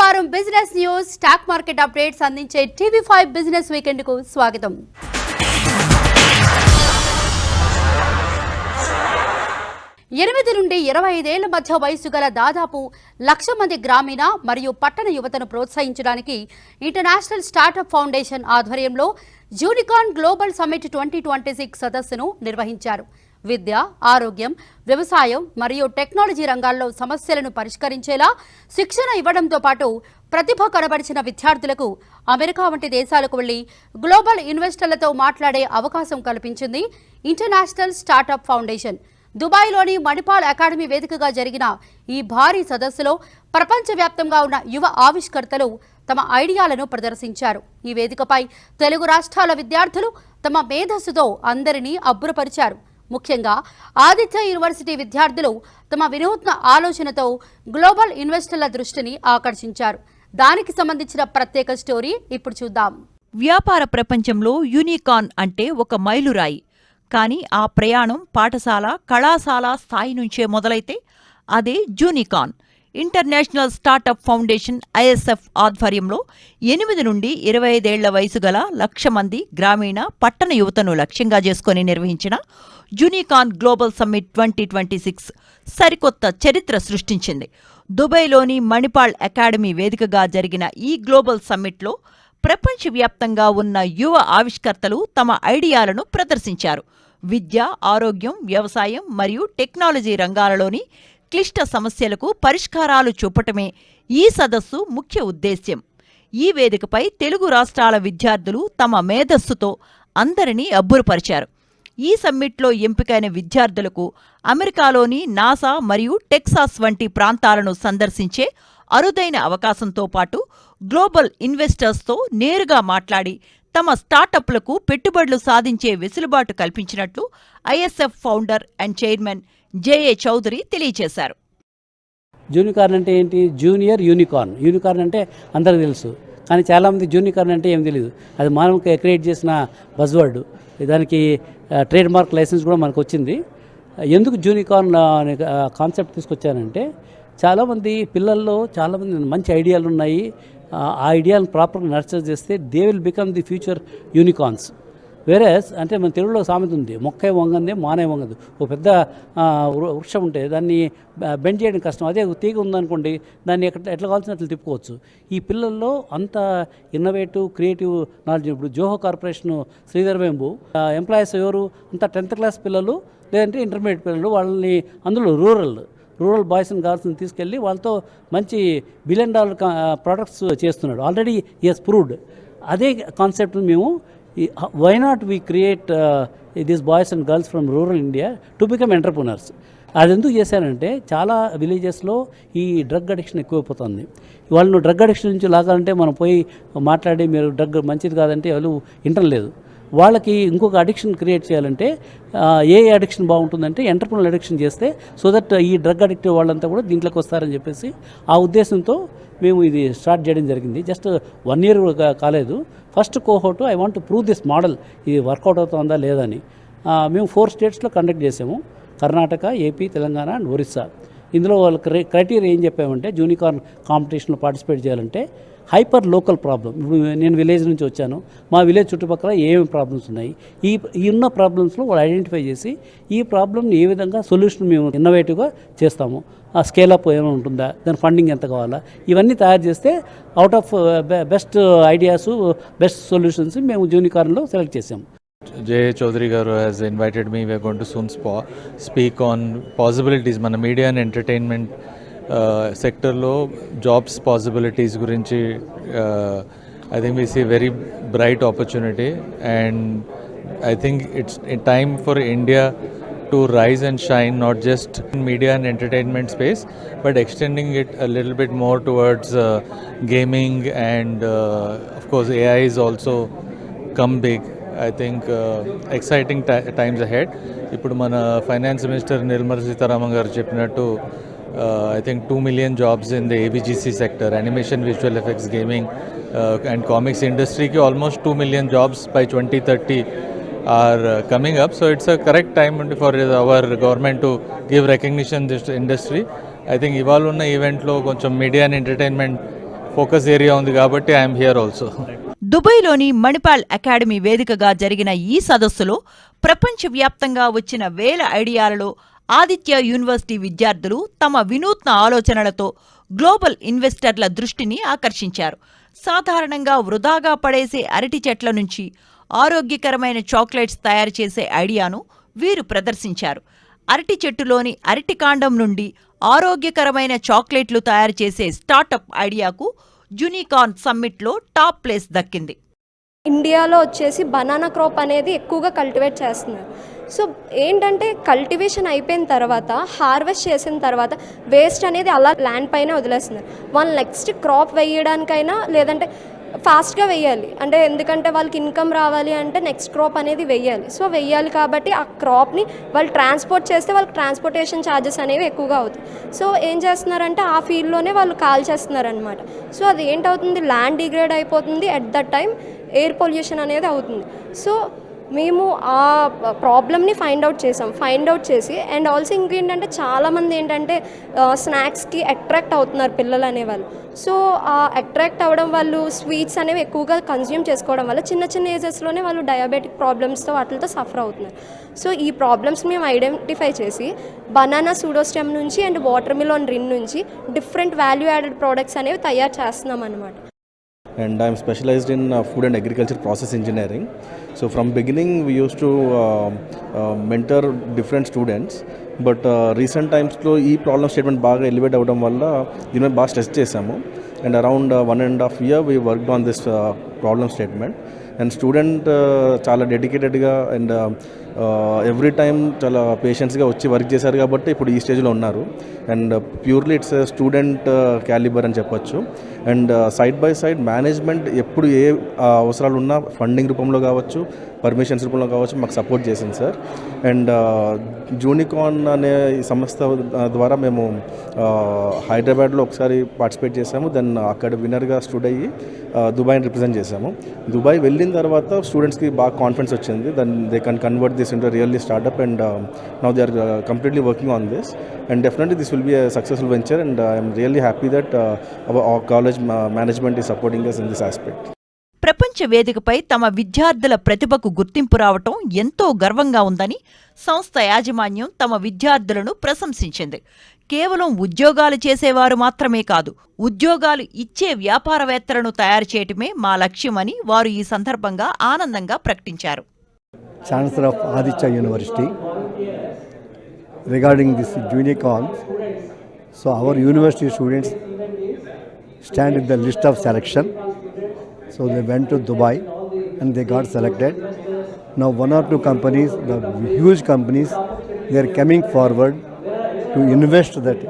వారం business news stock market updates అందించే TV5 business weekend కు స్వాగతం. ఎనిమిది నుండి 25 ఏళ్ల మధ్య వయసు గల దాదాపు 1,00,000 మంది గ్రామీణ మరియు పట్టణ యువతను ప్రోత్సహించడానికి ఇంటర్నేషనల్ స్టార్టప్ ఫౌండేషన్ ఆధ్వర్యంలో యూనికార్న్ గ్లోబల్ సమ్మిట్ 2026 సదస్సును నిర్వహించారు. విద్య, ఆరోగ్యం, వ్యవసాయం మరియు టెక్నాలజీ రంగాల్లో సమస్యలను పరిష్కరించేలా శిక్షణ ఇవ్వడంతో పాటు ప్రతిభ కనబరిచిన విద్యార్థులకు అమెరికా వంటి దేశాలకు వెళ్లి గ్లోబల్ ఇన్వెస్టర్లతో మాట్లాడే అవకాశం కల్పించింది ఇంటర్నేషనల్ స్టార్టప్ ఫౌండేషన్. దుబాయ్లోని మణిపాల్ అకాడమీ వేదికగా జరిగిన ఈ భారీ సదస్సులో ప్రపంచవ్యాప్తంగా ఉన్న యువ ఆవిష్కర్తలు తమ ఐడియాలను ప్రదర్శించారు. ఈ వేదికపై తెలుగు రాష్ట్రాల విద్యార్థులు తమ మేధస్సుతో అందరినీ అబ్బురపరిచారు. ముఖ్యంగా ఆదిత్య యూనివర్సిటీ విద్యార్థులు తమ వినూత్న ఆలోచనతో గ్లోబల్ ఇన్వెస్టర్ల దృష్టిని ఆకర్షించారు. దానికి సంబంధించిన ప్రత్యేక స్టోరీ ఇప్పుడు చూద్దాం. వ్యాపార ప్రపంచంలో యూనికార్న్ అంటే ఒక మైలురాయి. కానీ ఆ ప్రయాణం పాఠశాల, కళాశాల స్థాయి నుంచే మొదలైతే అదే జూనికార్న్. ఇంటర్నేషనల్ స్టార్టప్ ఫౌండేషన్ ISF ఆధ్వర్యంలో 8 నుండి 25 ఏళ్ల వయసు గల 1,00,000 మంది గ్రామీణ, పట్టణ యువతను లక్ష్యంగా చేసుకుని నిర్వహించిన యూనికార్న్ గ్లోబల్ సమ్మిట్ 2026 సరికొత్త చరిత్ర సృష్టించింది. దుబాయ్లోని మణిపాల్ అకాడమీ వేదికగా జరిగిన ఈ గ్లోబల్ సమ్మిట్లో ప్రపంచవ్యాప్తంగా ఉన్న యువ ఆవిష్కర్తలు తమ ఐడియాలను ప్రదర్శించారు. విద్య, ఆరోగ్యం, వ్యవసాయం మరియు టెక్నాలజీ రంగాలలోని క్లిష్ట సమస్యలకు పరిష్కారాలు చూపటమే ఈ సదస్సు ముఖ్య ఉద్దేశ్యం. ఈ వేదికపై తెలుగు రాష్ట్రాల విద్యార్థులు తమ మేధస్సుతో అందరినీ అబ్బురపరిచారు. ఈ సమ్మిట్లో ఎంపికైన విద్యార్థులకు అమెరికాలోని నాసా మరియు టెక్సాస్ వంటి ప్రాంతాలను సందర్శించే అరుదైన అవకాశంతో పాటు గ్లోబల్ ఇన్వెస్టర్స్తో నేరుగా మాట్లాడి తమ స్టార్టప్లకు పెట్టుబడులు సాధించే వెసులుబాటు కల్పించినట్లు ISF founder and chairman JA Chowdary తెలియజేశారు. జూనికార్న్ అంటే ఏంటి? Junior unicorn. యూనికార్న్ అంటే అందరికీ తెలుసు, కానీ చాలామంది జూనికార్న్ అంటే ఏం తెలియదు. అది మనం క్రియేట్ చేసిన బజ్వర్డ్. దానికి ట్రేడ్ మార్క్ లైసెన్స్ కూడా మనకు వచ్చింది. ఎందుకు జూనికార్న్ అనే కాన్సెప్ట్ తీసుకొచ్చానంటే, చాలామంది పిల్లల్లో చాలామంది మంచి ఐడియాలు ఉన్నాయి. ఆ ఐడియాలను ప్రాపర్గా నర్చర్ చేస్తే they will become the future unicorns. Whereas అంటే మన తెలుగులో సామెత ఉంది, మొక్కే వంగందే మానే వంగదు. ఒక పెద్ద వృక్షం ఉంటే దాన్ని బెండ్ చేయడం కష్టం. అదే తీగ ఉందనుకోండి, దాన్ని ఎట్లా కావాల్సినట్లు తిప్పుకోవచ్చు. ఈ పిల్లల్లో అంత ఇన్నోవేటివ్, క్రియేటివ్ నాలెడ్జ్. ఇప్పుడు జోహో కార్పొరేషన్ శ్రీధర్ వేంబు ఎంప్లాయీస్ ఎవరు? అంత 10th క్లాస్ పిల్లలు, లేదంటే ఇంటర్మీడియట్ పిల్లలు. వాళ్ళని అందులో రూరల్ బాయ్స్ అండ్ గర్ల్స్ని తీసుకెళ్ళి వాళ్ళతో మంచి $1 బిలియన్ ప్రోడక్ట్స్ చేస్తున్నాడు. Already he has proved. అదే కాన్సెప్ట్ మేము why not we create these boys and girls from rural India to become entrepreneurs. అది ఎందుకు చేశానంటే, చాలా విలేజెస్లో ఈ డ్రగ్ అడిక్షన్ ఎక్కువైపోతుంది. వాళ్ళను డ్రగ్ అడిక్షన్ నుంచి లాగాలంటే మనం పోయి మాట్లాడి మీరు డ్రగ్ మంచిది కాదంటే వాళ్ళు వింటలేదు. వాళ్ళకి ఇంకొక అడిక్షన్ క్రియేట్ చేయాలంటే ఏ అడిక్షన్ బాగుంటుందంటే ఎంటర్ప్రినర్ అడిక్షన్ చేస్తే, సో దట్ ఈ డ్రగ్ అడిక్టివ్ వాళ్ళంతా కూడా దీంట్లోకి వస్తారని చెప్పేసి ఆ ఉద్దేశంతో మేము ఇది స్టార్ట్ చేయడం జరిగింది. జస్ట్ 1 year కాలేదు. First కోహోట్ I want to prove this model, ఇది వర్కౌట్ అవుతుందా లేదని. మేము 4 స్టేట్స్లో కండక్ట్ చేసాము: కర్ణాటక, ఏపీ, తెలంగాణ అండ్ ఒరిస్సా. ఇందులో వాళ్ళ క్రైటీరియా ఏం చెప్పామంటే, జూనికార్న్ కాంపిటీషన్లో పార్టిసిపేట్ చేయాలంటే హైపర్ లోకల్ ప్రాబ్లం. ఇప్పుడు నేను విలేజ్ నుంచి వచ్చాను, మా విలేజ్ చుట్టుపక్కల ఏమేమి ప్రాబ్లమ్స్ ఉన్నాయి, ఈ ఉన్న ప్రాబ్లమ్స్లో వాళ్ళు ఐడెంటిఫై చేసి ఈ ప్రాబ్లమ్ని ఏ విధంగా సొల్యూషన్ మేము ఇన్నోవేటివ్గా చేస్తాము, ఆ స్కేలప్ ఏమైనా ఉంటుందా, దాని ఫండింగ్ ఎంత కావాలా, ఇవన్నీ తయారు చేస్తే out of best ideas, best solutions మేము జూనికార్న్లో సెలెక్ట్ చేసాము. JA Chaudhary garu has invited me. We are going to soon speak on possibilities. Mana media and entertainment సెక్టర్లో జాబ్స్ పాసిబిలిటీస్ గురించి I think we see a very bright opportunity, and I think it's a time for India to rise and shine, not just in media and entertainment space, but extending it a little bit more towards gaming, and of course AI is also come big. I think exciting times ahead. ఇప్పుడు మన finance minister Nirmala Sitharaman గారు చెప్పినట్టు I think 2 million jobs in the AVGC sector, animation, visual effects, gaming and comics industry ki almost 2 million jobs by 2030 are coming up. So it's a correct time for our government to give recognition to this industry. I think ఇవాళ ఉన్న ఈవెంట్లో కొంచెం media and entertainment focus area ఉంది కాబట్టి I'm here also. దుబాయ్లోని Manipal academy వేదికగా జరిగిన ఈ సదస్సులో ప్రపంచవ్యాప్తంగా వచ్చిన వేల ఐడియాలలో ఆదిత్య యూనివర్సిటీ విద్యార్థులు తమ వినూత్న ఆలోచనలతో గ్లోబల్ ఇన్వెస్టర్ల దృష్టిని ఆకర్షించారు. సాధారణంగా వృధాగా పడేసే అరటి చెట్ల నుంచి ఆరోగ్యకరమైన చాక్లెట్స్ తయారు చేసే ఐడియాను వీరు ప్రదర్శించారు. అరటి చెట్టులోని అరటి కాండం నుండి ఆరోగ్యకరమైన చాక్లెట్లు తయారు చేసే స్టార్టప్ ఐడియాకు యూనికార్న్ సమ్మిట్లో టాప్ ప్లేస్ దక్కింది. ఇండియాలో వచ్చేసి బనానా క్రాప్ అనేది ఎక్కువగా కల్టివేట్ చేస్తున్నారు. సో ఏంటంటే కల్టివేషన్ అయిపోయిన తర్వాత హార్వెస్ట్ చేసిన తర్వాత వేస్ట్ అనేది అలా ల్యాండ్ పైన వదిలేస్తున్నారు. వాళ్ళు నెక్స్ట్ క్రాప్ వేయడానికైనా లేదంటే ఫాస్ట్గా వేయాలి, అంటే ఎందుకంటే వాళ్ళకి ఇన్కమ్ రావాలి అంటే నెక్స్ట్ క్రాప్ అనేది వేయాలి. సో వేయాలి కాబట్టి ఆ క్రాప్ని వాళ్ళు ట్రాన్స్పోర్ట్ చేస్తే వాళ్ళకి ట్రాన్స్పోర్టేషన్ ఛార్జెస్ అనేవి ఎక్కువగా అవుతాయి. సో ఏం చేస్తున్నారంటే ఆ ఫీల్డ్లోనే వాళ్ళు కాల్ చేస్తున్నారనమాట. సో అది ఏంటవుతుంది, ల్యాండ్ డిగ్రేడ్ అయిపోతుంది, at that time air pollution అనేది అవుతుంది. సో మేము ఆ ప్రాబ్లమ్ని ఫైండ్ అవుట్ చేసి అండ్ ఆల్సో ఇంకేంటంటే చాలామంది ఏంటంటే స్నాక్స్కి అట్రాక్ట్ అవుతున్నారు పిల్లలు అనేవాళ్ళు. సో ఆ అట్రాక్ట్ అవ్వడం, వాళ్ళు స్వీట్స్ అనేవి ఎక్కువగా కన్జ్యూమ్ చేసుకోవడం వల్ల చిన్న చిన్న ఏజెస్లోనే వాళ్ళు డయాబెటిక్ ప్రాబ్లమ్స్తో వాటితో సఫర్ అవుతున్నారు. సో ఈ ప్రాబ్లమ్స్ మేము ఐడెంటిఫై చేసి బనానా సూడోస్టెమ్ నుంచి అండ్ వాటర్ మిలన్ రిన్ నుంచి డిఫరెంట్ వాల్యూ యాడెడ్ ప్రోడక్ట్స్ అనేవి తయారు చేస్తున్నాం అన్నమాట. And I'm specialized in food and agriculture process engineering. So from beginning we used to mentor different students, but recent times lo ee problem statement baga elevate avadam valla dinu baga stress chesamu, and around 1.5 year we worked on this problem statement, and student చాలా డెడికేటెడ్గా and every time చాలా పేషెన్స్గా వచ్చి work చేశారు కాబట్టి ఇప్పుడు ఈ స్టేజ్లో ఉన్నారు. And purely it's student calibre అని చెప్పొచ్చు. And side by side management ఎప్పుడు ఏ అవసరాలు ఉన్నా ఫండింగ్ రూపంలో కావచ్చు, పర్మిషన్స్ రూపంలో కావచ్చు మాకు సపోర్ట్ చేసింది సార్. అండ్ యూనికార్న్ అనే ఈ సంస్థ ద్వారా మేము హైదరాబాద్లో ఒకసారి పార్టిసిపేట్ చేసాము. దెన్ అక్కడ విన్నర్గా స్టూడ్ అయ్యి దుబాయ్ని రిప్రజెంట్ చేసాము. దుబాయ్ వెళ్ళిన తర్వాత స్టూడెంట్స్కి బాగా కాన్ఫిడెన్స్ వచ్చింది. Then they can convert this into really startup, and now they are completely working on this, and definitely this will be a successful venture, and I am really happy that our college management is supporting us in this aspect. ప్రపంచ వేదికపై తమ విద్యార్థుల ప్రతిభకు గుర్తింపు రావటం ఎంతో గర్వంగా ఉందని సంస్థ యాజమాన్యం తమ విద్యార్థులను ప్రశంసించింది. కేవలం ఉద్యోగాలు చేసేవారు మాత్రమే కాదు, ఉద్యోగాలు ఇచ్చే వ్యాపారవేత్తలను తయారు చేయటమే మా లక్ష్యమని వారు ఈ సందర్భంగా ఆనందంగా ప్రకటించారు. Chancellor of Aditya University, regarding this Unicorns, so our university students stand in the list of selection. So they went to Dubai and they got selected. Now one or two companies, the huge companies, they are coming forward to invest that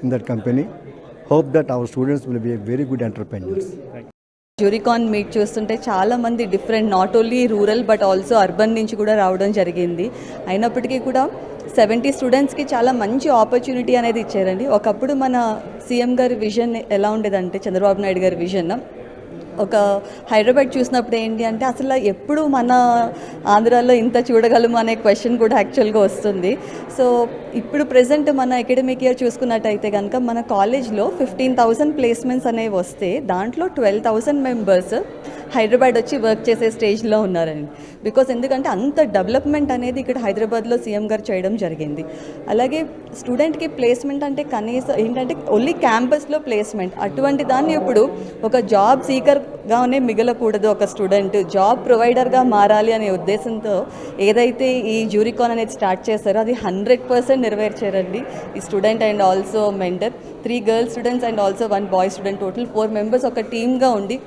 in that company. Hope that our students will be very good entrepreneurs. Unicorn meet చూస్తుంటే చాలామంది different, not only rural but also urban నుంచి కూడా రావడం జరిగింది. అయినప్పటికీ కూడా 70 స్టూడెంట్స్కి చాలా మంచి ఆపర్చునిటీ అనేది ఇచ్చారండి. ఒకప్పుడు మన సీఎం గారి విజన్ ఎలా ఉండేదంటే, చంద్రబాబు నాయుడు గారి విజన్ ఒక హైదరాబాద్ చూసినప్పుడు ఏంటి అంటే అసలు ఎప్పుడు మన ఆంధ్రాలో ఇంత చూడగలము అనే క్వశ్చన్ కూడా యాక్చువల్గా వస్తుంది. సో ఇప్పుడు ప్రజెంట్ మన అకాడమిక్ ఇయర్ చూసుకున్నట్టయితే కనుక మన కాలేజ్లో 15,000 ప్లేస్మెంట్స్ అనేవి వస్తే దాంట్లో 12,000 మెంబర్స్ హైదరాబాద్ వచ్చి వర్క్ చేసే స్టేజ్లో ఉన్నారండి. బికాస్ ఎందుకంటే అంత డెవలప్మెంట్ అనేది ఇక్కడ హైదరాబాద్లో సీఎం గారు చేయడం జరిగింది. అలాగే స్టూడెంట్కి ప్లేస్మెంట్ అంటే కనీసం ఏంటంటే ఓన్లీ క్యాంపస్లో ప్లేస్మెంట్, అటువంటి దాన్ని ఇప్పుడు ఒక జాబ్ సీకర్గానే మిగలకూడదు, ఒక స్టూడెంట్ జాబ్ ప్రొవైడర్గా మారాలి అనే ఉద్దేశంతో ఏదైతే ఈ యూనికార్న్ అనేది స్టార్ట్ చేశారో అది 100% నెరవేర్చారండి. ఈ student and also mentor, 3 girl students and also 1 boy student, total 4 members ఒక టీమ్గా ఉండి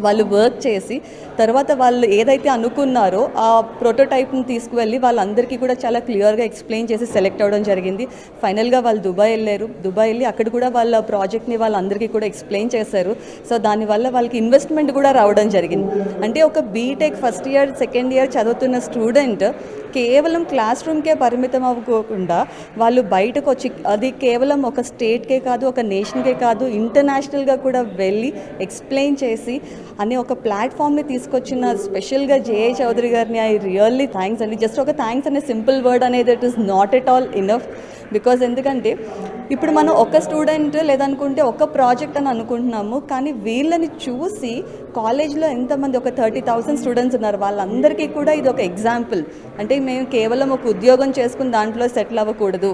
వాళ్ళు వర్క్ చేసి తర్వాత వాళ్ళు ఏదైతే అనుకున్నారో ఆ ప్రోటోటైప్ని తీసుకువెళ్ళి వాళ్ళందరికీ కూడా చాలా క్లియర్గా ఎక్స్ప్లెయిన్ చేసి సెలెక్ట్ అవ్వడం జరిగింది. ఫైనల్గా వాళ్ళు దుబాయ్ వెళ్ళారు. దుబాయ్ వెళ్ళి అక్కడ కూడా వాళ్ళ ప్రాజెక్ట్ని వాళ్ళందరికీ కూడా ఎక్స్ప్లెయిన్ చేశారు. సో దానివల్ల వాళ్ళకి ఇన్వెస్ట్మెంట్ కూడా రావడం జరిగింది. అంటే ఒక BTech first year second year చదువుతున్న స్టూడెంట్ కేవలం క్లాస్ రూమ్కే పరిమితం అవ్వకుండా వాళ్ళు బయటకు వచ్చి, అది కేవలం ఒక స్టేట్కే కాదు, ఒక నేషన్కే కాదు, ఇంటర్నేషనల్గా కూడా వెళ్ళి ఎక్స్ప్లెయిన్ చేసి అనే ఒక ప్లాట్ఫామ్ని తీసుకొచ్చిన స్పెషల్గా జేఏ చౌదరి గారిని ఐ రియల్లీ థ్యాంక్స్ అండి. జస్ట్ ఒక థ్యాంక్స్ అనే సింపుల్ వర్డ్ అనేది it is not at all enough. Because ఎందుకంటే ఇప్పుడు మనం ఒక స్టూడెంట్ లేదనుకుంటే ఒక ప్రాజెక్ట్ అని అనుకుంటున్నాము, కానీ వీళ్ళని చూసి కాలేజ్లో ఎంతమంది ఒక 30,000 స్టూడెంట్స్ ఉన్నారు, వాళ్ళందరికీ కూడా ఇది ఒక ఎగ్జాంపుల్. అంటే మేము కేవలం ఒక ఉద్యోగం చేసుకుని దాంట్లో సెటిల్ అవ్వకూడదు,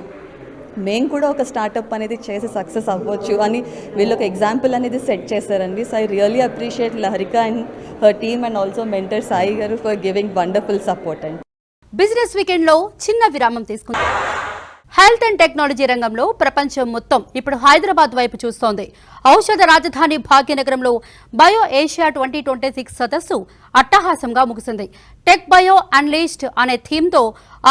మేము కూడా ఒక స్టార్టప్ అనేది చేసి సక్సెస్ అవ్వచ్చు అని వీళ్ళు ఒక ఎగ్జాంపుల్ అనేది సెట్ చేశారండి. So I really appreciate Laharika and her team and also mentor Sai గారు ఫర్ గివింగ్ వండర్ఫుల్ సపోర్ట్ అండి. బిజినెస్ వీకెండ్లో చిన్న విరామం తీసుకుందాం. హెల్త్ అండ్ టెక్నాలజీ రంగంలో ప్రపంచం మొత్తం ఇప్పుడు హైదరాబాద్ వైపు చూస్తోంది. ఔషధ రాజధాని భాగ్యనగరంలో బయో ఏషియా 2026 సదస్సు అట్టహాసంగా ముగిసింది. టెక్ బయో అన్లీస్డ్ అనే థీమ్తో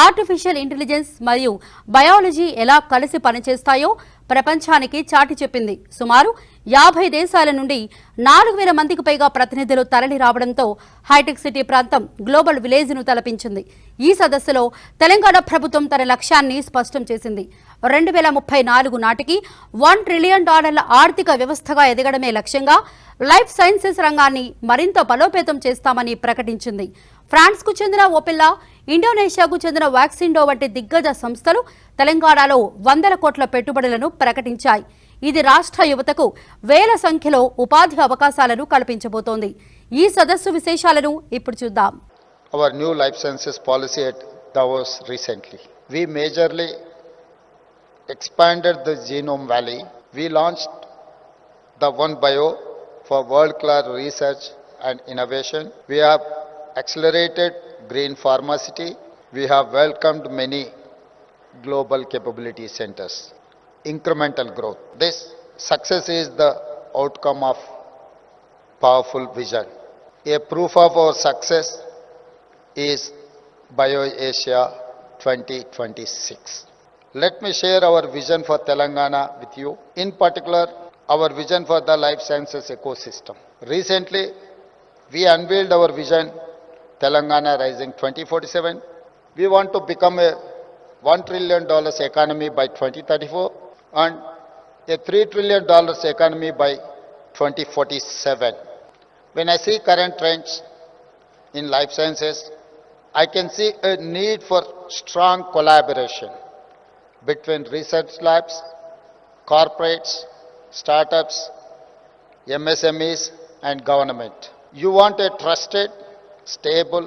ఆర్టిఫిషియల్ ఇంటెలిజెన్స్ మరియు బయాలజీ ఎలా కలిసి పనిచేస్తాయో ప్రపంచానికి చాటి చెప్పింది. సుమారు 50 దేశాల నుండి 4,000 మందికి పైగా ప్రతినిధులు తరలి రావడంతో హైటెక్ సిటీ ప్రాంతం గ్లోబల్ విలేజ్ను తలపించింది. ఈ సదస్సులో తెలంగాణ ప్రభుత్వం తన లక్ష్యాన్ని స్పష్టం చేసింది. 2034 నాటికి $1 ట్రిలియన్ ఆర్థిక వ్యవస్థగా ఎదగడమే లక్ష్యంగా లైఫ్ సైన్సెస్ రంగాన్ని మరింత బలోపేతం చేస్తామని ప్రకటించింది. ఫ్రాన్స్కు చెందిన ఓపెల్లా, ఇండోనేషియాకు చెందిన వ్యాక్సిన్డో వంటి దిగ్గజ సంస్థలు తెలంగాణలో 100 కోట్ల పెట్టుబడులను ప్రకటించాయి. ఇది రాష్ట్ర యువతకు వేల సంఖ్యలో ఉపాధి అవకాశాలను కల్పించబోతోంది. ఈ సదస్సు విశేషాలను ఇప్పుడు చూద్దాం. Our new life sciences policy at Davos recently. We majorly expanded the Genome Valley. We launched the One Bio for world-class research and innovation. We have accelerated green pharmacy. We have welcomed many global capability centers. Incremental growth. This success is the outcome of powerful vision. A proof of our success is BioAsia 2026. Let me share our vision for Telangana with you. In particular, our vision for the life sciences ecosystem. Recently, we unveiled our vision, Telangana Rising 2047. We want to become a $1 trillion economy by 2034 and a $3 trillion economy by 2047. When I see current trends in life sciences, I can see a need for strong collaboration between research labs, corporates, startups, MSMEs and government. You want a trusted, stable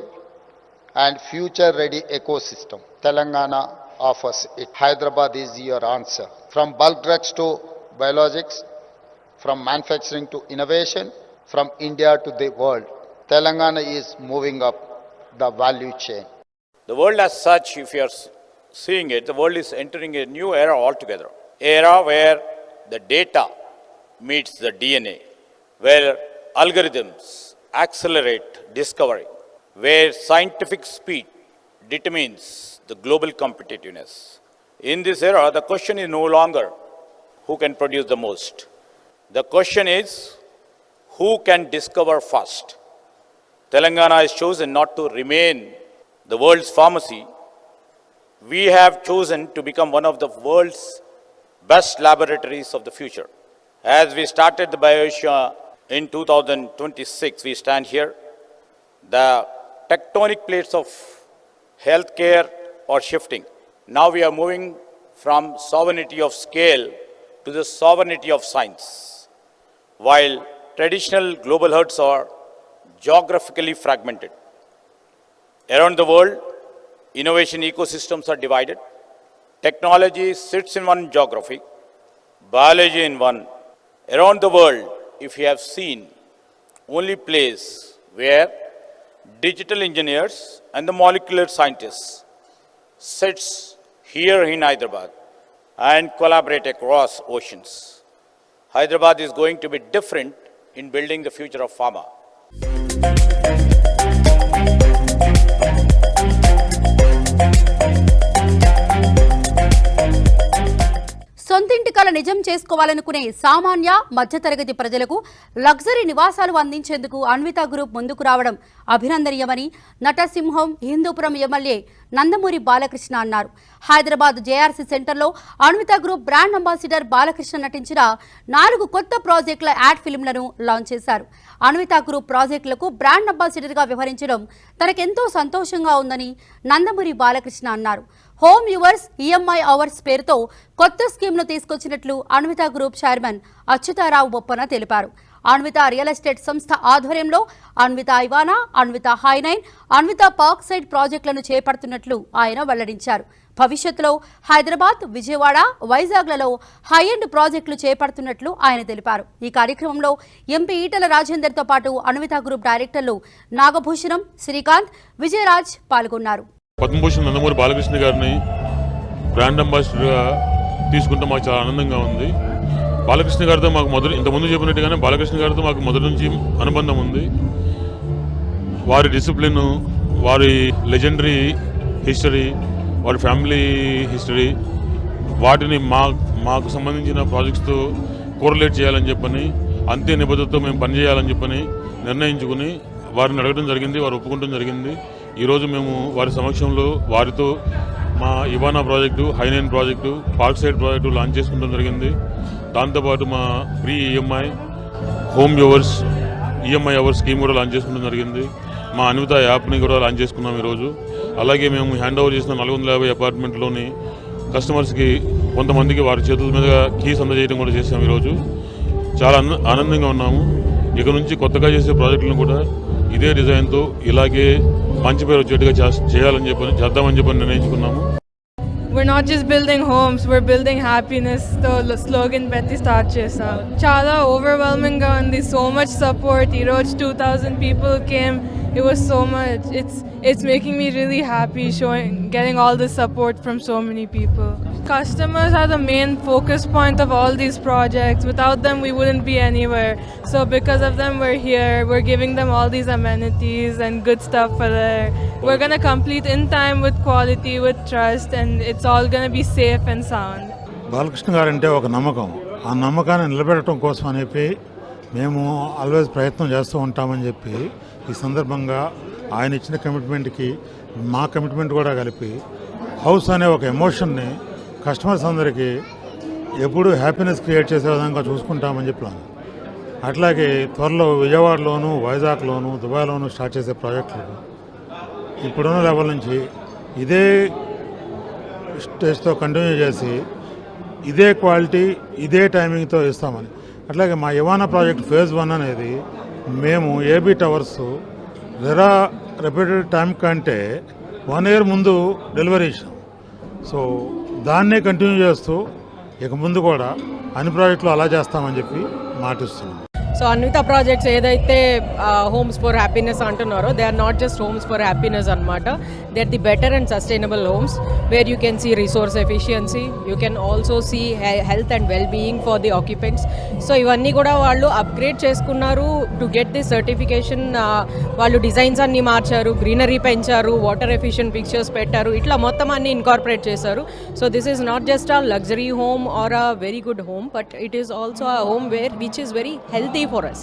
and future-ready ecosystem. Telangana offers it. Hyderabad is your answer. From bulk drugs to biologics, from manufacturing to innovation, from India to the world, Telangana is moving up the value chain. The world as such, if you are seeing it, the world is entering a new era altogether. Era where the data meets the DNA, where algorithms accelerate discovery, where scientific speed determines the global competitiveness. In this era, the question is no longer who can produce the most. The question is who can discover first. Telangana has chosen not to remain the world's pharmacy. We have chosen to become one of the world's best laboratories of the future. As we started the BioAsia in 2026, we stand here. The tectonic plates of healthcare are shifting. Now we are moving from sovereignty of scale to the sovereignty of science. While traditional global herds are geographically fragmented. Around the world, innovation ecosystems are divided. Technology sits in one geography, biology in one. Around the world, if you have seen, only place where digital engineers and the molecular scientists sits here in Hyderabad and collaborate across oceans. Hyderabad is going to be different in building the future of pharma. సొంతింటి కల నిజం చేసుకోవాలనుకునే సామాన్య మధ్యతరగతి ప్రజలకు luxury నివాసాలు అందించేందుకు Anvitha group ముందుకు రావడం అభినందనీయమని నటసింహం హిందూపురం ఎమ్మెల్యే నందమూరి బాలకృష్ణ అన్నారు. హైదరాబాద్ జేఆర్సీ సెంటర్లో Anvitha group brand ambassador Balakrishna నటించిన 4 కొత్త ప్రాజెక్టుల యాడ్ ఫిల్మ్లను లాంచ్ చేశారు. అన్విత గ్రూప్ ప్రాజెక్టులకు బ్రాండ్ అంబాసిడర్గా వ్యవహరించడం తనకెంతో సంతోషంగా ఉందని నందమూరి బాలకృష్ణ అన్నారు. హోమ్ యువర్స్ ఈఎంఐ అవర్స్ పేరుతో కొత్త స్కీమ్ను తీసుకొచ్చినట్లు అన్విత గ్రూప్ చైర్మన్ అచ్యుతారావు బొప్పన తెలిపారు. అన్విత రియల్ ఎస్టేట్ సంస్థ ఆధ్వర్యంలో అన్విత ఇవానా, అన్విత హైనైన్, అన్విత పార్క్ సైడ్ ప్రాజెక్టులను చేపడుతున్నట్లు ఆయన వెల్లడించారు. భవిష్యత్తులో హైదరాబాద్, విజయవాడ, వైజాగ్లలో హై ఎండ్ ప్రాజెక్టులు చేపడుతున్నట్లు ఆయన తెలిపారు. ఈ కార్యక్రమంలో ఎంపీ ఈటల రాజేందర్తో పాటు అన్విత గ్రూప్ డైరెక్టర్లు నాగభూషణం, శ్రీకాంత్, విజయరాజ్ పాల్గొన్నారు. పద్మభూషణ్ నందమూరి బాలకృష్ణ గారిని బ్రాండ్ అంబాసిడర్గా తీసుకుంటే మాకు చాలా ఆనందంగా ఉంది. బాలకృష్ణ గారితో మాకు ఇంతకుముందు చెప్పినట్టుగానే బాలకృష్ణ గారితో మాకు మొదటి నుంచి అనుబంధం ఉంది. వారి డిసిప్లిన్, వారి లెజెండరీ హిస్టరీ, వారి ఫ్యామిలీ హిస్టరీ, వాటిని మాకు సంబంధించిన ప్రాజెక్ట్స్తో కోరిలేట్ చేయాలని చెప్పని, అంతే నిబద్ధతతో మేము పనిచేయాలని చెప్పని నిర్ణయించుకుని వారిని అడగడం జరిగింది. వారు ఒప్పుకోవడం జరిగింది. ఈరోజు మేము వారి సమక్షంలో వారితో మా Ivana project, high nine project, park side project launch చేసుకోవడం జరిగింది. దాంతోపాటు మా free EMI, home yours EMI ours scheme కూడా లాంచ్ చేసుకోవడం జరిగింది. మా అన్విత యాప్ని కూడా లాంచ్ చేసుకున్నాం ఈరోజు. అలాగే మేము హ్యాండ్ ఓవర్ చేసిన 450 అపార్ట్మెంట్లోని కస్టమర్స్కి కొంతమందికి వారి చేతుల మీదుగా కీస్ అందజేయడం కూడా చేసాం. ఈరోజు చాలా ఆనందంగా ఉన్నాము. ఇక నుంచి కొత్తగా చేసే ప్రాజెక్టులను కూడా ఇదే డిజైన్తో ఇలాగే మంచి పేరు వచ్చేట్టుగా చేద్దామని చెప్పని నిర్ణయించుకున్నాము. We're not just building homes, we're building happiness. The slogan Betty start chesa. Chala overwhelming ga undi, so much support. Iroj 2000 people came. It was so much. It's making me really happy getting all this support from so many people. Customers are the main focus point of all these projects. Without them, we wouldn't be anywhere. So because of them, we're here. We're giving them all these amenities and good stuff for there. We're gonna complete in time with quality, with trust, and it's all gonna be safe and sound. Balakrishna గారు అంటే ఒక నమ్మకం. ఆ నమ్మకాన్ని నిలబెట్టడం కోసం అని చెప్పి మేము ఆల్వేస్ ప్రయత్నం చేస్తూ ఉంటామని చెప్పి ఈ సందర్భంగా ఆయన ఇచ్చిన కమిట్మెంట్కి మా కమిట్మెంట్ కూడా కలిపి హౌస్ అనే ఒక ఎమోషన్ని కస్టమర్స్ అందరికీ ఎప్పుడు హ్యాపీనెస్ క్రియేట్ చేసే విధంగా చూసుకుంటామని చెప్పాను. అట్లాగే త్వరలో విజయవాడలోను, వైజాగ్లోను, దుబాయ్లోను స్టార్ట్ చేసే ప్రాజెక్టులు ఇప్పుడున్న లెవెల్ నుంచి ఇదే స్టేజ్తో కంటిన్యూ చేసి ఇదే క్వాలిటీ, ఇదే టైమింగ్తో ఇస్తామని. అట్లాగే మా ఇవానా ప్రాజెక్ట్ ఫేజ్ 1 అనేది మేము ఏబీ టవర్స్ రెప్యూటెడ్ టైం కంటే 1 year ముందు డెలివరీ ఇచ్చాం. సో దాన్నే కంటిన్యూ చేస్తూ ఇక ముందు కూడా అన్ని ప్రాజెక్టులు అలా చేస్తామని చెప్పి మాటిస్తున్నాం. సో అన్విత ప్రాజెక్ట్స్ ఏదైతే హోమ్స్ ఫర్ హ్యాపీనెస్ అంటున్నారో, they are not just homes for happiness అనమాట. They are the better and sustainable homes where you can see resource efficiency, you can also see health and well being for the occupants. So ఇవన్నీ కూడా వాళ్ళు upgrade చేసుకున్నారు to get the certification. వాళ్ళు designs అన్నీ మార్చారు, greenery పెంచారు, water efficient pictures పెట్టారు, ఇట్లా మొత్తం అన్ని ఇన్కార్పొరేట్ చేశారు. So this is not just a luxury home or a very good home, but it is also a home wear which is very healthy for us.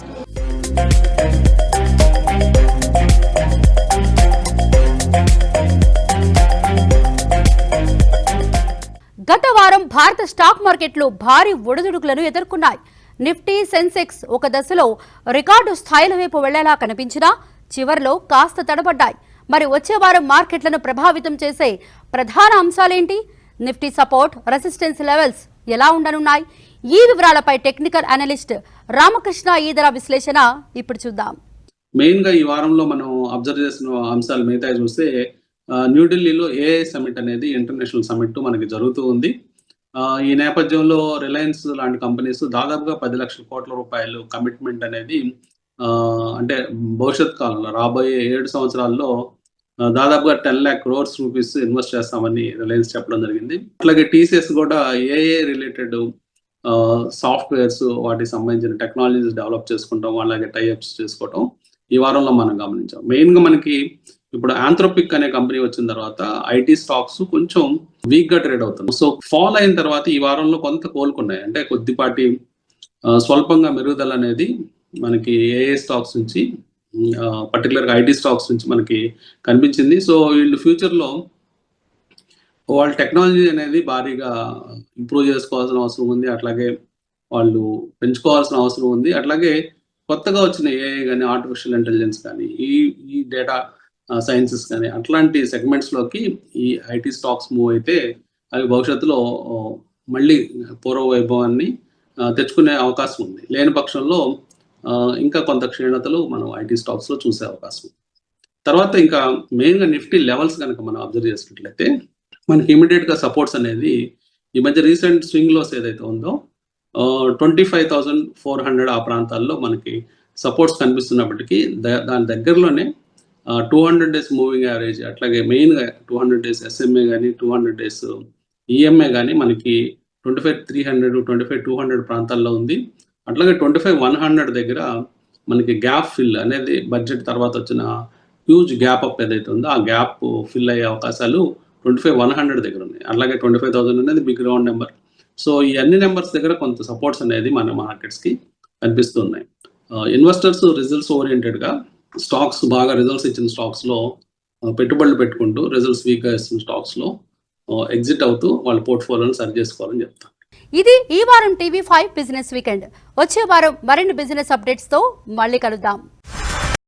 గత వారం భారత stock మార్కెట్లు భారీ ఒడిదుడుకులను ఎదుర్కొన్నాయి. నిఫ్టీ, సెన్సెక్స్ ఒక దశలో రికార్డు స్థాయిల వైపు వెళ్లేలా కనిపించినా చివర్లో కాస్త తడబడ్డాయి. మరి వచ్చే వారం మార్కెట్లను ప్రభావితం చేసే ప్రధాన అంశాలేంటి? నిఫ్టీ సపోర్ట్, రెసిస్టెన్స్ లెవెల్స్ ఎలా ఉండనున్నాయి? ఈ వివరాలపై టెక్నికల్ అనలిస్ట్ రామకృష్ణ ఈదర విశ్లేషణ ఇప్పుడు చూద్దాం. మెయిన్గా ఈ వారంలో మనం అబ్జర్వ్ చేసిన అంశాలు మిగతా చూస్తే న్యూఢిల్లీలో ఏఐ సమిట్ అనేది ఇంటర్నేషనల్ సమిట్ మనకి జరుగుతూ ఉంది. ఈ నేపథ్యంలో రిలయన్స్ లాంటి కంపెనీస్ దాదాపుగా 10 లక్షల కోట్ల రూపాయలు కమిట్మెంట్ అనేది అంటే భవిష్యత్ కాలంలో రాబోయే 7 సంవత్సరాల్లో దాదాపుగా 10 lakh crores రూపీస్ ఇన్వెస్ట్ చేస్తామని రిలయన్స్ చెప్పడం జరిగింది. అట్లాగే టీసీఎస్ కూడా ఏఐ రిలేటెడ్ సాఫ్ట్వేర్స్, వాటికి సంబంధించిన టెక్నాలజీస్ డెవలప్ చేసుకుంటాం, అలాగే టైఅప్స్ చేసుకోవటం ఈ వారంలో మనం గమనించాం. మెయిన్గా మనకి ఇప్పుడు ఆంథ్రోపిక్ అనే కంపెనీ వచ్చిన తర్వాత ఐటీ స్టాక్స్ కొంచెం వీక్గా ట్రేడ్ అవుతుంది. సో ఫాల్ అయిన తర్వాత ఈ వారంలో కొంత కోలుకున్నాయి, అంటే కొద్దిపాటి స్వల్పంగా మెరుగుదల అనేది మనకి ఏఐ స్టాక్స్ నుంచి, పర్టికులర్గా ఐటీ స్టాక్స్ నుంచి మనకి కనిపించింది. సో వీళ్ళు ఫ్యూచర్లో వాళ్ళ టెక్నాలజీ అనేది భారీగా ఇంప్రూవ్ చేసుకోవాల్సిన అవసరం ఉంది, అట్లాగే వాళ్ళు పెంచుకోవాల్సిన అవసరం ఉంది. అట్లాగే కొత్తగా వచ్చిన ఏఐ కానీ, ఆర్టిఫిషియల్ ఇంటెలిజెన్స్ కానీ, ఈ డేటా సైన్సెస్ కానీ అట్లాంటి సెగ్మెంట్స్లోకి ఈ ఐటీ స్టాక్స్ మూవ్ అయితే అవి భవిష్యత్తులో మళ్ళీ పూర్వ వైభవాన్ని తెచ్చుకునే అవకాశం ఉంది. లేని పక్షంలో ఇంకా కొంత క్షీణతలు మనం ఐటీ స్టాక్స్లో చూసే అవకాశం ఉంది. తర్వాత ఇంకా మెయిన్గా నిఫ్టీ లెవెల్స్ కనుక మనం అబ్జర్వ్ చేసినట్లయితే మనకి ఇమీడియట్గా సపోర్ట్స్ అనేది ఈ మధ్య రీసెంట్ స్వింగ్ లోస్ ఏదైతే ఉందో 25,400 ఆ ప్రాంతాల్లో మనకి సపోర్ట్స్ కనిపిస్తున్నప్పటికీ దాని దగ్గరలోనే 200 డేస్ మూవింగ్ యావరేజ్, అట్లాగే మెయిన్గా 200 డేస్ ఎస్ఎంఏ కానీ 200 డేస్ ఈఎంఏ కానీ మనకి 25,300 25,200 ప్రాంతాల్లో ఉంది. అట్లాగే 25,100 దగ్గర మనకి గ్యాప్ ఫిల్ అనేది బడ్జెట్ తర్వాత వచ్చిన హ్యూజ్ గ్యాప్ అప్ ఏదైతే ఉందో ఆ గ్యాప్ ఫిల్ అయ్యే అవకాశాలు 25,100 దగ్గర ఉన్నాయి. అలాగే 25,000 అనేది బిగ్ రౌండ్ నెంబర్. సో ఈ అన్ని నెంబర్స్ దగ్గర కొంత సపోర్ట్స్ అనేది మన మార్కెట్స్కి కనిపిస్తున్నాయి. ఇన్వెస్టర్స్ రిజల్ట్స్ ఓరియంటెడ్గా స్టాక్స్ బాగా రిజల్ట్స్ ఇచ్చిన స్టాక్స్లో పెట్టుబడులు పెట్టుకుంటూ రిజల్ట్స్ వీక్గా ఇస్తున్న స్టాక్స్లో ఎగ్జిట్ అవుతూ వాళ్ళ పోర్ట్ఫోలియోని సరి చేసుకోవాలని చెప్తాను. ఇది ఈ వారం TV5 బిజినెస్ వీకెండ్. వచ్చే వారం మరిన్ని బిజినెస్ అప్డేట్స్తో మళ్ళీ కలుద్దాం.